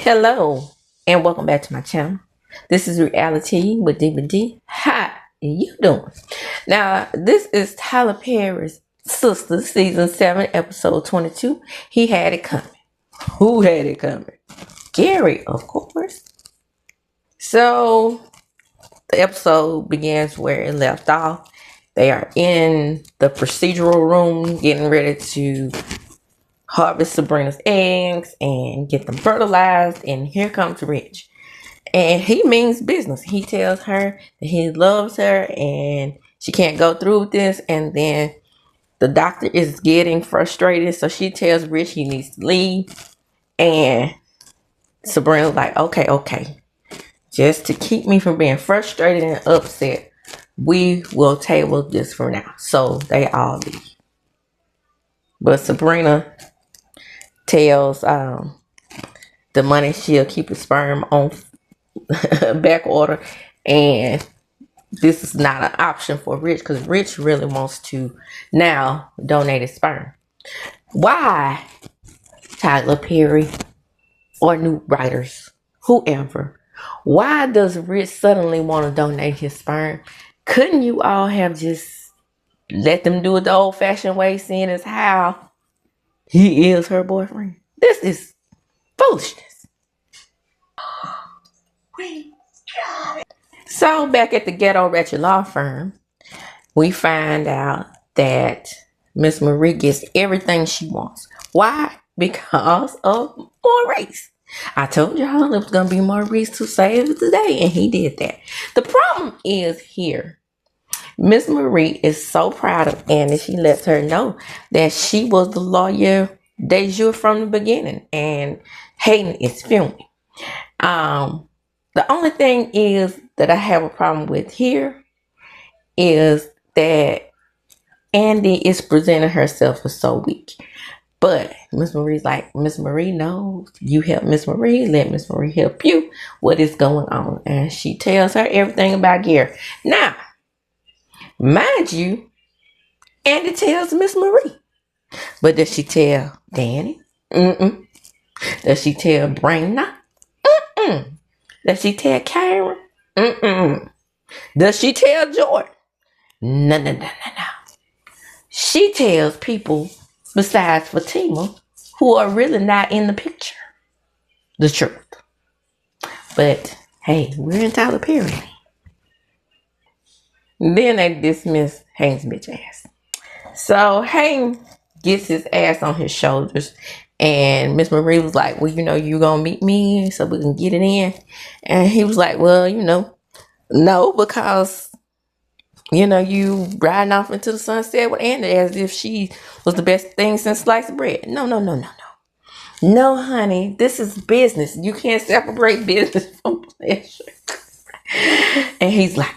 Hello and welcome back to my channel. This is Reality with D. How you doing? Now, this is Tyler Perry's Sistas, season 7, episode 22. He had it coming. Who had it coming? Gary, of course. So, the episode begins where it left off. They are in the procedural room getting ready to harvest Sabrina's eggs and get them fertilized. And here comes Rich. And he means business. He tells her that he loves her and she can't go through with this. And then the doctor is getting frustrated. So she tells Rich he needs to leave. And Sabrina's like, okay. Just to keep me from being frustrated and upset, we will table this for now. So they all leave. But Sabrina tells the money she'll keep his sperm on back order, and this is not an option for Rich because Rich really wants to now donate his sperm. Why, Tyler Perry or new writers, whoever, why does Rich suddenly want to donate his sperm? Couldn't you all have just let them do it the old-fashioned way, seeing as how he is her boyfriend? This is foolishness. So back at the Ghetto Wretched law firm, we find out that Miss Marie gets everything she wants. Why? Because of Maurice. I told y'all it was going to be Maurice to save the day, and he did that. The problem is here. Miss Marie is so proud of Annie, she lets her know that she was the lawyer de jure from the beginning, and Hayden is fuming. The only thing is that I have a problem with here is that Andy is presenting herself as so weak. But Miss Marie's like, Miss Marie knows. You help Miss Marie. Let Miss Marie help you. What is going on? And she tells her everything about Gary. Now, mind you, Andy tells Miss Marie. But does she tell Danny? Mm-mm. Does she tell Brayna? Mm-mm. Does she tell Karen? Mm-mm. Does she tell Jordan? No. She tells people besides Fatima who are really not in the picture the truth. But hey, we're in Tyler Perry. Then they dismiss Haynes' bitch ass. So Haynes gets his ass on his shoulders, and Miss Marie was like, well, you gonna meet me so we can get it in. And he was like, well, no, because you riding off into the sunset with Andy as if she was the best thing since sliced bread. No. No, honey, this is business. You can't separate business from pleasure. And he's like,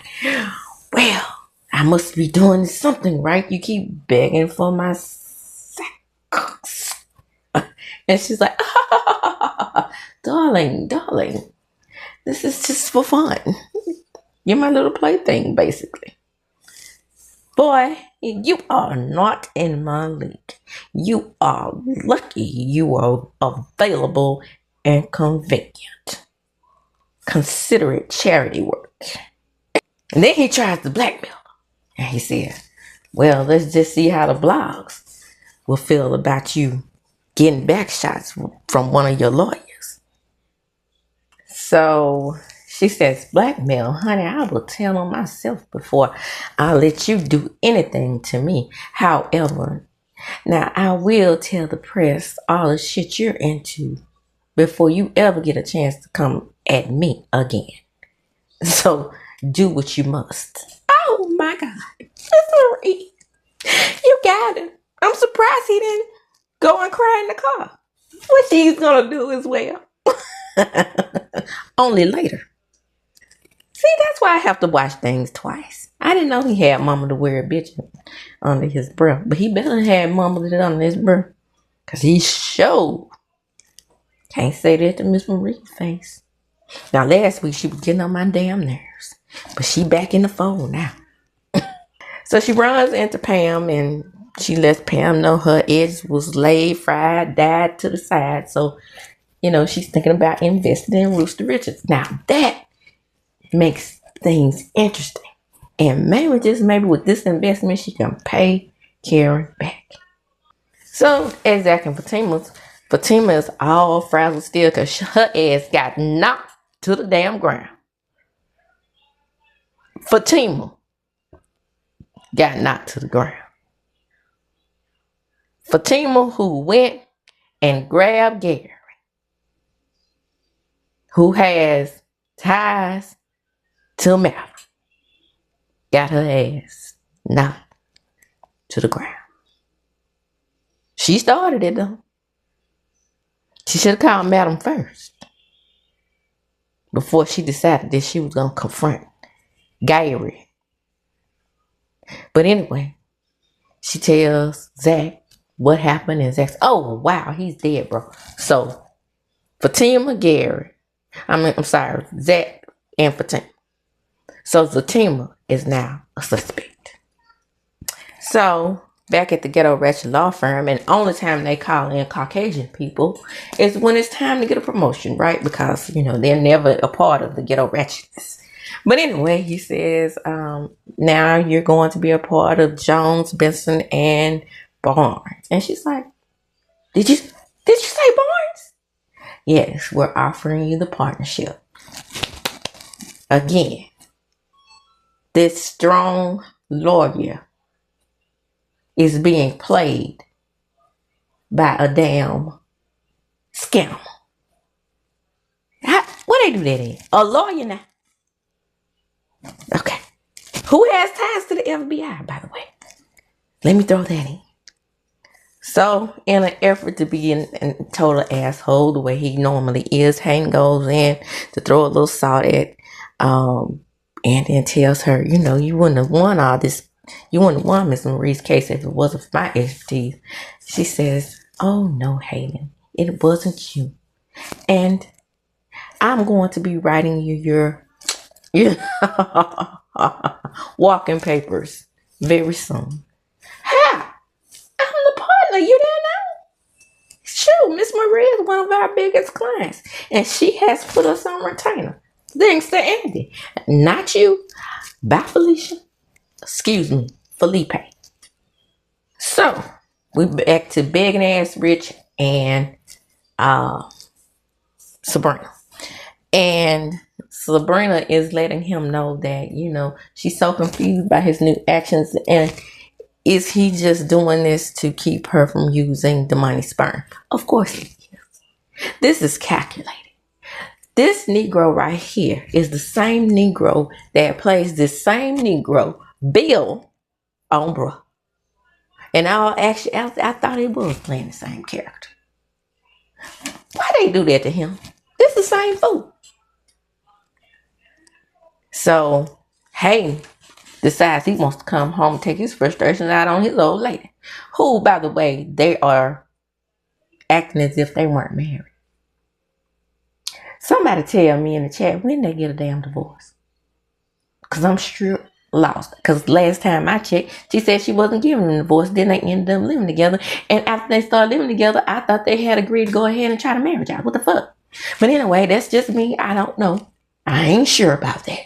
well, I must be doing something right. You keep begging for my sex. And she's like, darling, this is just for fun. You're my little plaything, basically. Boy, you are not in my league. You are lucky you are available and convenient. Consider it charity work. And then he tries to blackmail her. And he said, well, let's just see how the blogs will feel about you getting back shots from one of your lawyers. So she says, blackmail, honey, I will tell on myself before I let you do anything to me. However, now I will tell the press all the shit you're into before you ever get a chance to come at me again. So do what you must. Oh my God. Miss Marie, you got it. I'm surprised he didn't go and cry in the car. What she's gonna do as well. Only later. See, that's why I have to watch things twice. I didn't know he had mama to wear a bitch under his breath. But he better have mama to under his breath. Because he showed. Can't say that to Miss Marie's face. Now, last week she was getting on my damn nerves. But she back in the fold now. So she runs into Pam and she lets Pam know her eggs was laid, fried, dyed to the side. So she's thinking about investing in Rooster Richards. Now that makes things interesting. And maybe with this investment, she can pay Karen back. So, exactly, Fatima is all frazzled still because her ass got knocked to the damn ground. Fatima got knocked to the ground. Fatima, who went and grabbed Gary, who has ties to Malcolm, got her ass knocked to the ground. She started it though. She should have called Madam first before she decided that she was going to confront Gary. But anyway, she tells Zach what happened, and Zach's, oh, wow, he's dead, bro. So, Fatima, Zach and Fatima. So, Fatima is now a suspect. So, back at the Ghetto Ratchet Law Firm, and only time they call in Caucasian people is when it's time to get a promotion, right? Because, they're never a part of the Ghetto Ratchetness. But anyway, he says, now you're going to be a part of Jones, Benson, and Barnes. And she's like, did you say Barnes? Yes, we're offering you the partnership. Again, this strong lawyer is being played by a damn scammer. What they do that in? A lawyer now. Okay. Who has ties to the FBI, by the way? Let me throw that in. So, in an effort to be a total asshole the way he normally is, Hayden goes in to throw a little salt at, and then tells her, you wouldn't have won all this. You wouldn't have won Miss Marie's case if it wasn't for my expertise. She says, oh no, Hayden, it wasn't you. And I'm going to be writing you your walking papers very soon. Ha! I'm the partner. You didn't know? Shoot, Miss Marie is one of our biggest clients, and she has put us on retainer. Thanks to Andy. Not you. Bye, Felicia. Excuse me, Felipe. So, we back to begging ass Rich and Sabrina. And Sabrina is letting him know that, she's so confused by his new actions, and is he just doing this to keep her from using the money sperm? Of course he is. This is calculated. This Negro right here is the same Negro that plays this same Negro, Bill, on Bruh. And I thought he was playing the same character. Why they do that to him? This is the same fool. So, Hayden decides he wants to come home and take his frustrations out on his old lady, who, by the way, they are acting as if they weren't married. Somebody tell me in the chat when they get a damn divorce. Because I'm sure lost. Because last time I checked, she said she wasn't giving them a divorce. Then they ended up living together. And after they started living together, I thought they had agreed to go ahead and try to marry y'all. What the fuck? But anyway, that's just me. I don't know. I ain't sure about that.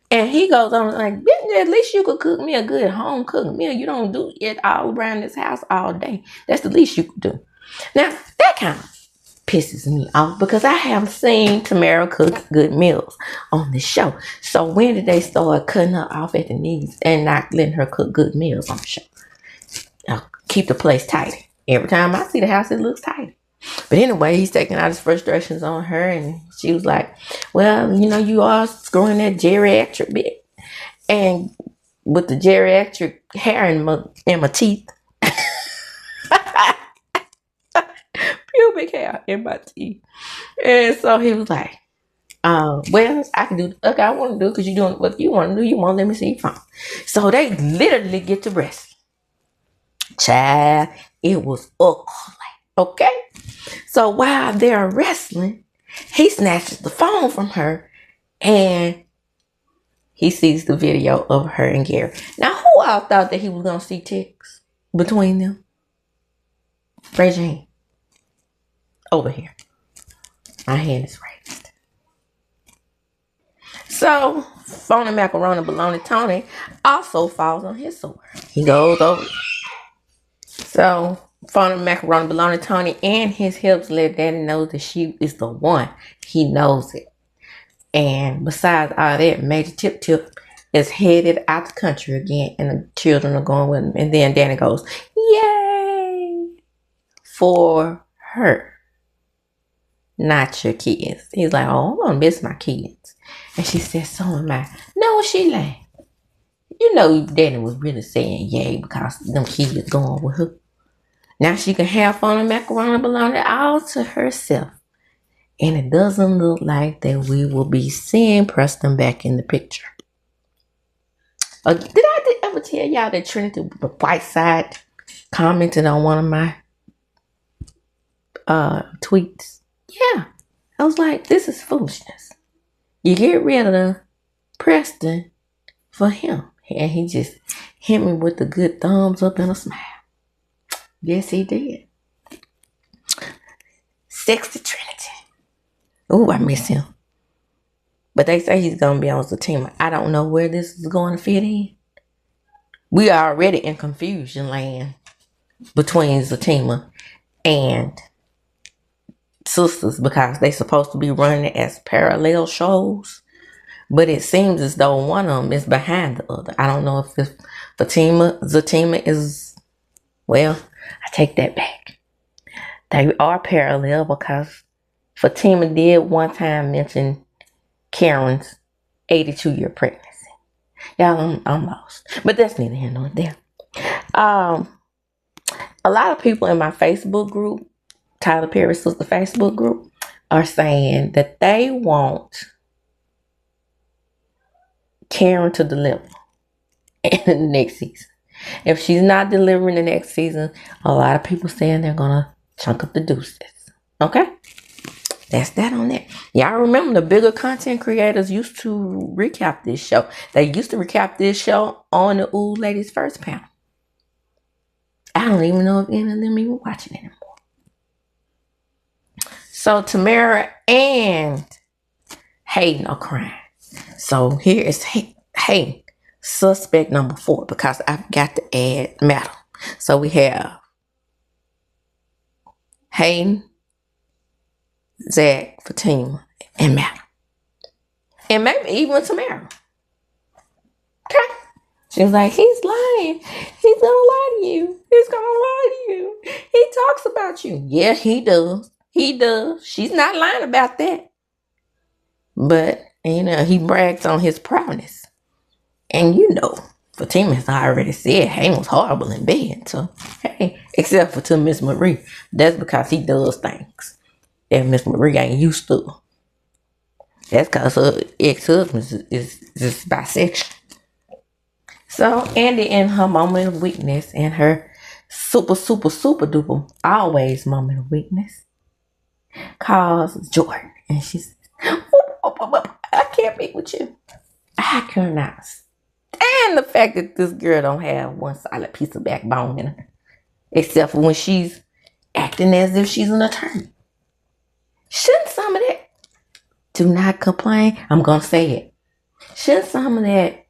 And he goes on like, at least you could cook me a good home cooked meal. You don't do it all around this house all day. That's the least you could do. Now, that kind of pisses me off because I have seen Tamara cook good meals on the show. So when did they start cutting her off at the knees and not letting her cook good meals on the show? Keep the place tidy. Every time I see the house, it looks tidy. But anyway, he's taking out his frustrations on her, and she was like, well, you are screwing that geriatric bit. And with the geriatric hair in my teeth, pubic hair in my teeth. And so he was like, well, I can do I want to do because you're doing what you want to do. You won't let me see your phone. So they literally get to wrestling. Child, it was ugly. Okay? So while they're wrestling, he snatches the phone from her and he sees the video of her and Gary. Now, who all thought that he was going to see texts between them? Raise your hand. Over here. My hand is raised. So, phony macaroni baloney Tony also falls on his sword. He goes over. So, phony macaroni baloney Tony and his hips let Daddy know that she is the one. He knows it. And besides all that, Major Tip Tip is headed out the country again, and the children are going with him. And then Danny goes, "Yay for her, not your kids." He's like, "Oh, I'm gonna miss my kids." And she says, "So am I." No, Sheila, you know Danny was really saying yay because them kids going with her. Now she can have fun and macaroni bologna all to herself. And it doesn't look like that we will be seeing Preston back in the picture. Did I ever tell y'all that Trinity Whiteside commented on one of my tweets? Yeah. I was like, this is foolishness. You get rid of Preston for him. And he just hit me with the good thumbs up and a smile. Yes, he did. Sexy Trinity. Ooh, I miss him. But they say he's going to be on Zatima. I don't know where this is going to fit in. We are already in confusion land between Zatima and Sistas because they're supposed to be running as parallel shows. But it seems as though one of them is behind the other. I don't know if it's Zatima is, well, I take that back. They are parallel because Fatima did one time mention Karen's 82-year pregnancy. Y'all, I'm lost. But that's neither here nor there. A lot of people in my Facebook group, Tyler Perry Sister Facebook group, are saying that they want Karen to deliver in the next season. If she's not delivering the next season, a lot of people saying they're going to chunk up the deuces. Okay? That's that on that. Y'all remember the bigger content creators used to recap this show. They used to recap this show on the Ooh Ladies First panel. I don't even know if any of them even watching anymore. So Tamara and Hayden are crying. So here is Hayden, suspect number 4, because I've got to add Madam. So we have Hayden, Zach, Fatima, and Madam. And maybe even Tamara. Okay. She was like, he's lying. He's gonna lie to you. He's gonna lie to you. He talks about you. Yeah, he does. He does. She's not lying about that. But, he brags on his proudness. And Fatima has already said Hayden was horrible in bed. So, hey, except for to Miss Marie. That's because he does things that Miss Marie ain't used to. That's because her ex-husband is bisexual. So Andy, in her moment of weakness and her super, super, super duper always moment of weakness, calls Jordan. And she says, I can't be with you. I cannot stand the fact that this girl don't have one solid piece of backbone in her. Except for when she's acting as if she's an attorney. Shouldn't some of that, do not complain, I'm going to say it. Shouldn't some of that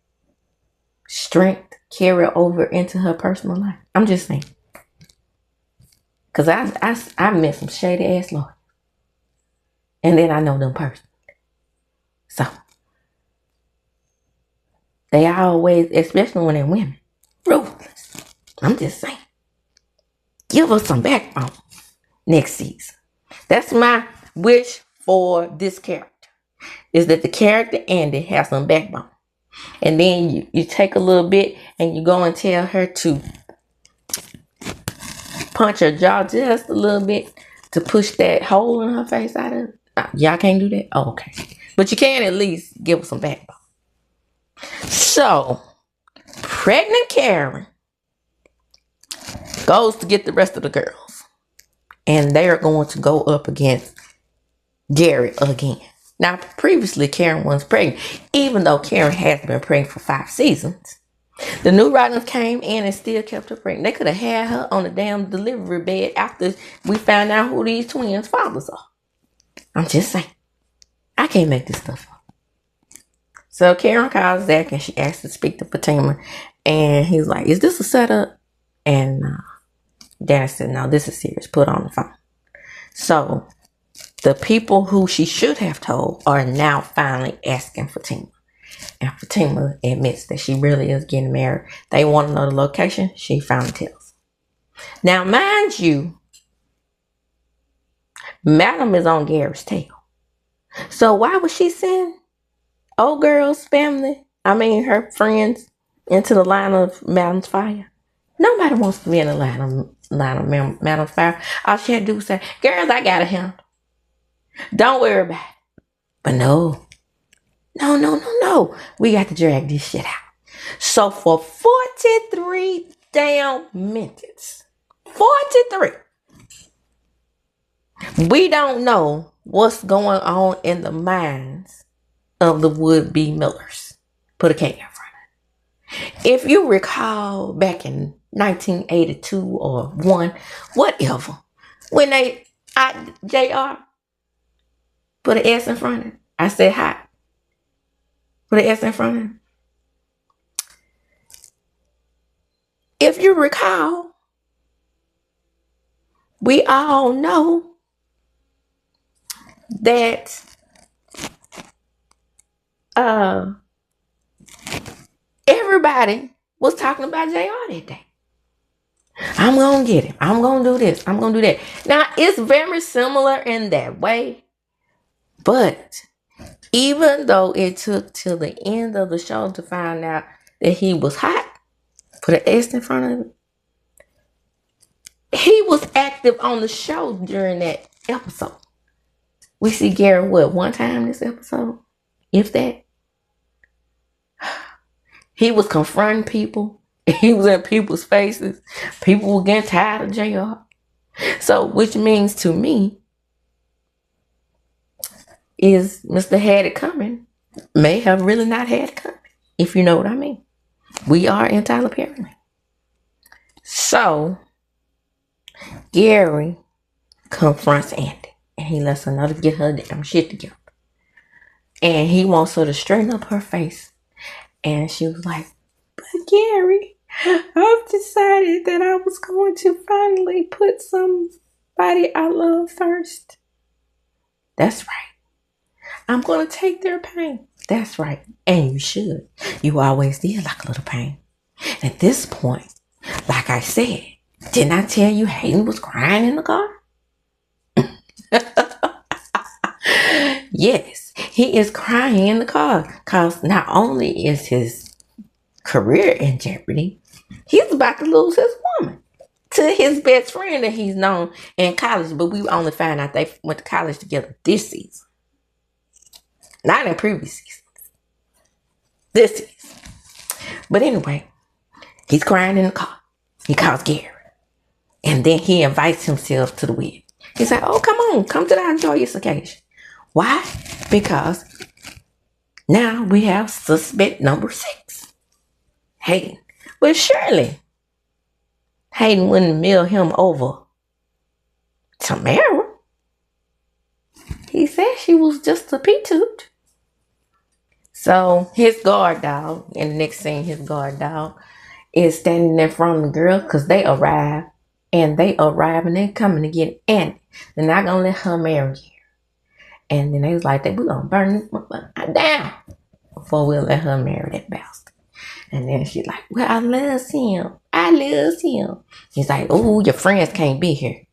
strength carry over into her personal life? I'm just saying. Because I met some shady ass lawyers. And then I know them personally. So, they always, especially when they're women, ruthless. I'm just saying. Give us some backbone next season. That's my wish for this character. Is that the character Andy has some backbone. And then you take a little bit and you go and tell her to punch her jaw just a little bit to push that hole in her face out of it. Y'all can't do that? Oh, okay. But you can at least give her some backbone. So, pregnant Karen goes to get the rest of the girls. And they're going to go up against Gary again. Now, previously, Karen was pregnant, even though Karen has been pregnant for 5 seasons. The new writers came in and still kept her pregnant. They could have had her on the damn delivery bed after we found out who these twins' fathers are. I'm just saying. I can't make this stuff up. So Karen calls Zach and she asks to speak to Fatima. And he's like, is this a setup? And Dad said, no, this is serious. Put on the phone. So the people who she should have told are now finally asking Fatima. And Fatima admits that she really is getting married. They want to know the location. She finally tells. Now, mind you, Madam is on Gary's tail. So why would she send old girl's family, her friends, into the line of Madam's fire? Nobody wants to be in the line of Madam's fire. All she had to do was say, girls, I got a handle. Don't worry about it. But no. We got to drag this shit out. So for 43 damn minutes, 43, we don't know what's going on in the minds of the would-be Millers. Put a K in front of it. If you recall back in 1982 or 1, whatever, when JR put an S in front of it, I said hi. Put an S in front of it. If you recall, we all know that everybody was talking about JR that day. I'm going to get him. I'm going to do this. I'm going to do that. Now, it's very similar in that way. But even though it took till the end of the show to find out that he was hot, put an S in front of it, he was active on the show during that episode. We see Gary, one time this episode? If that. He was confronting people. He was in people's faces. People were getting tired of JR. So, which means to me, is Mr. Had It Coming may have really not had it coming, if you know what I mean. We are in Tyler Perry land. So, Gary confronts Andy, and he lets her know to get her damn shit together. And he wants her to straighten up her face. And she was like, but Gary, I've decided that I was going to finally put somebody I love first. That's right. I'm going to take their pain. That's right. And you should. You always did like a little pain. At this point, like I said, didn't I tell you Hayden was crying in the car? Yes, he is crying in the car because not only is his career in jeopardy, he's about to lose his woman to his best friend that he's known in college. But we only found out they went to college together this season. Not in previous seasons. This season. But anyway, he's crying in the car. He calls Gary. And then he invites himself to the wedding. He's like, oh, come on. Come to the joyous occasion. Why? Because now we have suspect number 6. Hayden. But surely Hayden wouldn't mail him over to Mara. He said she was just a P-toot. So his guard dog, in the next scene, his guard dog is standing in front of the girl because they arrive. And they arrive and they're coming to get Andy. They're not going to let her marry Gary. And then they was like, we're going to burn this motherfucker down before we'll let her marry that bastard. And then she's like, well, I love him. I love him. He's like, oh, your friends can't be here.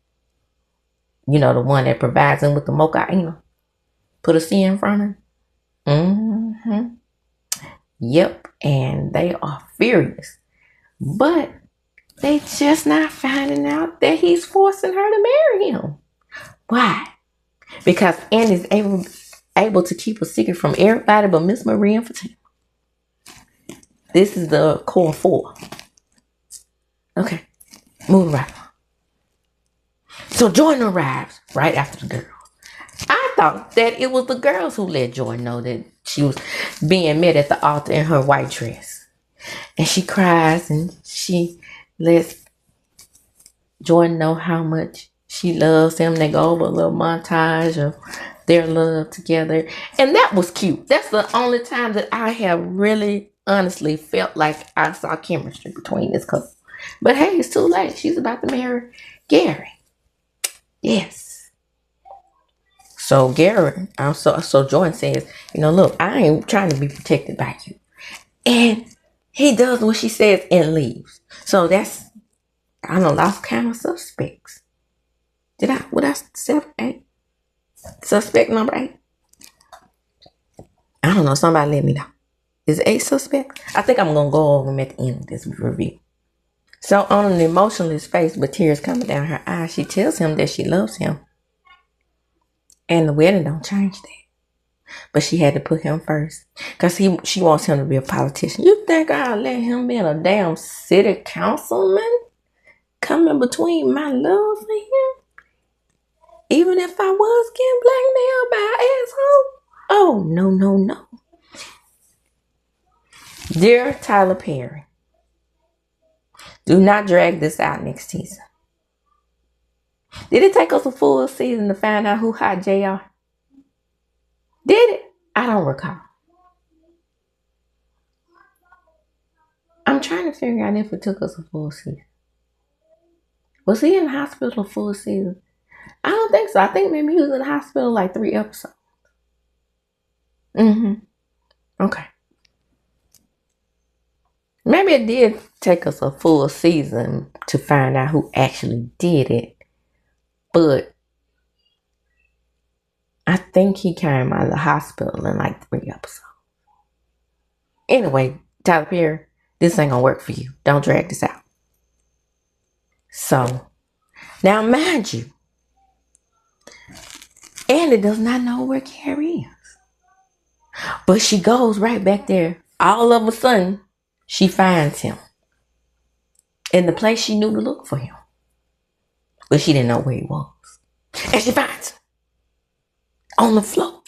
You know, the one that provides him with the mocha anal. Put a C in front of him. Mm-hmm. Yep. And they are furious. But they just not finding out that he's forcing her to marry him. Why? Because Andy's able to keep a secret from everybody but Miss Marie and Fatima. This is the core 4. Okay, move right on. So Jordan arrives right after the girl. I thought that it was the girls who let Jordan know that she was being met at the altar in her white dress. And she cries and she lets Jordan know how much she loves him. They go over a little montage of their love together. And that was cute. That's the only time that I have really honestly felt like I saw chemistry between this couple. But hey, it's too late. She's about to marry Gary. Yes. So Gary, so Jordan says, look, I ain't trying to be protected by you. And he does what she says and leaves. So that's, I don't know, lost count of suspects. What I 7, 8? Suspect number 8? I don't know. Somebody let me know. Is it 8 suspects? I think I'm going to go over them at the end of this review. So on an emotionless face with tears coming down her eyes, she tells him that she loves him. And the wedding don't change that. But she had to put him first. Because she wants him to be a politician. You think I'll let him be a damn city councilman? Coming between my love for him? Even if I was getting blackmailed by an asshole? Oh, no, no, no. Dear Tyler Perry, do not drag this out next season. Did it take us a full season to find out who hot JR? Did it? I don't recall. I'm trying to figure out if it took us a full season. Was he in the hospital a full season? I don't think so. I think maybe he was in the hospital like 3 episodes. Okay. Maybe it did take us a full season to find out who actually did it. But I think he came out of the hospital in like 3 episodes. Anyway, Tyler Perry, this ain't gonna work for you. Don't drag this out. So, now mind you, Andy does not know where Carrie is. But she goes right back there. All of a sudden, she finds him in the place she knew to look for him. But she didn't know where he was. And she finds him on the floor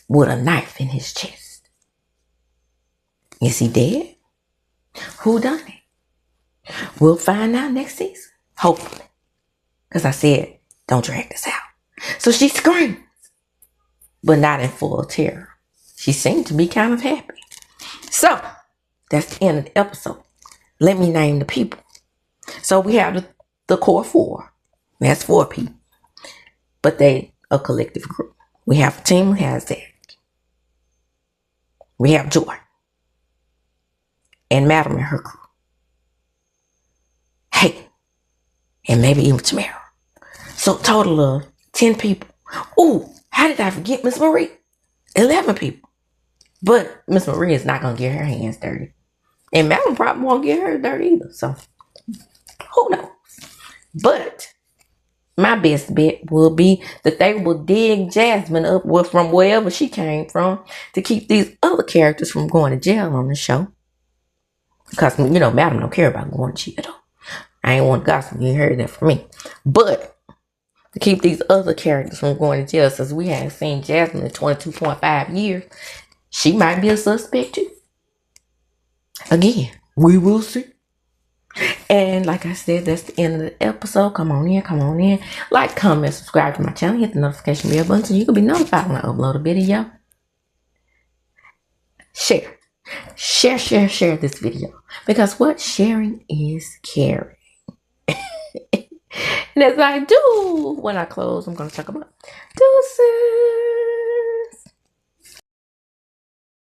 with a knife in his chest. Is he dead? Who done it? We'll find out next season. Hopefully. Because I said, don't drag this out. So she screams, but not in full terror. She seemed to be kind of happy. So, that's the end of the episode. Let me name the people. So we have the core 4. That's 4 people. But they a collective group. We have a team who has Zach. We have Joy. And Madam and her crew. Hey. And maybe even Tamara. So total of 10 people. Ooh, how did I forget Miss Marie? 11 people. But Miss Marie is not going to get her hands dirty. And Madam probably won't get her dirty either. So, who knows? But my best bet will be that they will dig Jasmine up from wherever she came from to keep these other characters from going to jail on the show. Because, Madam don't care about going to jail. I ain't want to gossip. You heard that from me. But to keep these other characters from going to jail, since we haven't seen Jasmine in 22.5 years, she might be a suspect too. Again, we will see. And like I said, that's the end of the episode. Come on in. Like, comment, subscribe to my channel. Hit the notification bell button so you can be notified when I upload a video. Share this video. Because what? Sharing is caring. And as I do, when I close, I'm going to talk about deuces.